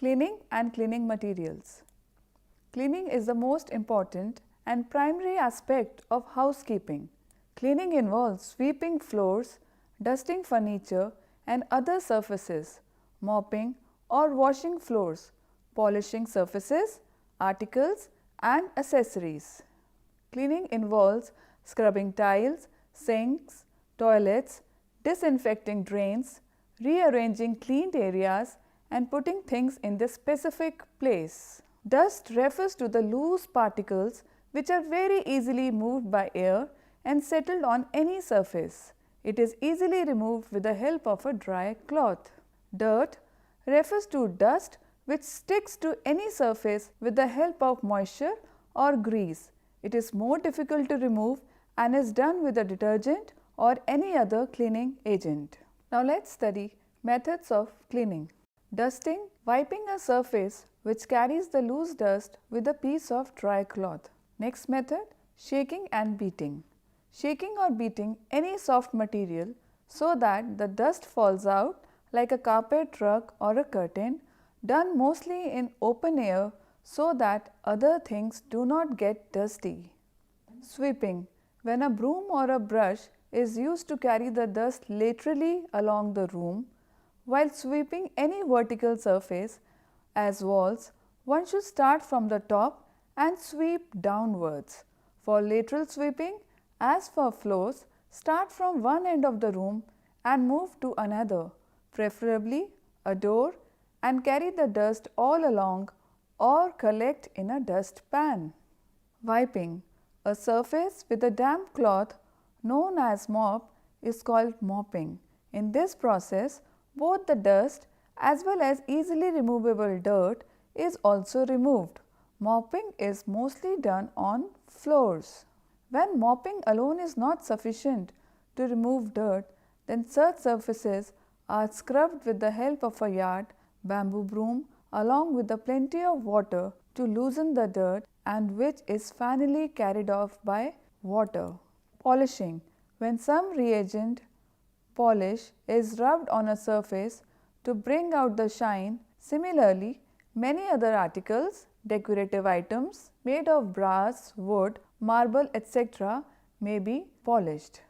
Cleaning and cleaning materials. Cleaning is the most important and primary aspect of housekeeping. Cleaning involves sweeping floors, dusting furniture and other surfaces, mopping or washing floors, polishing surfaces, articles and accessories. Cleaning involves scrubbing tiles, sinks, toilets, disinfecting drains, rearranging cleaned areas and putting things in their specific place. Dust refers to the loose particles which are very easily moved by air and settled on any surface. It is easily removed with the help of a dry cloth. Dirt refers to dust which sticks to any surface with the help of moisture or grease. It is more difficult to remove and is done with a detergent or any other cleaning agent. Now let's study methods of cleaning. Dusting, wiping a surface which carries the loose dust with a piece of dry cloth. Next method, shaking and beating. Shaking or beating any soft material so that the dust falls out like a carpet rug or a curtain, done mostly in open air so that other things do not get dusty. Sweeping, when a broom or a brush is used to carry the dust laterally along the room. While sweeping any vertical surface as walls, one should start from the top and sweep downwards. For lateral sweeping, as for floors, start from one end of the room and move to another, preferably a door, and carry the dust all along or collect in a dust pan. Wiping, a surface with a damp cloth known as mop is called mopping. In this process, both the dust as well as easily removable dirt is also removed. Mopping is mostly done on floors. When mopping alone is not sufficient to remove dirt, then such surfaces are scrubbed with the help of a yard, bamboo broom along with plenty of water to loosen the dirt, and which is finally carried off by water. Polishing, when some reagent polish is rubbed on a surface to bring out the shine. Similarly, many other articles, decorative items made of brass, wood, marble, etc. may be polished.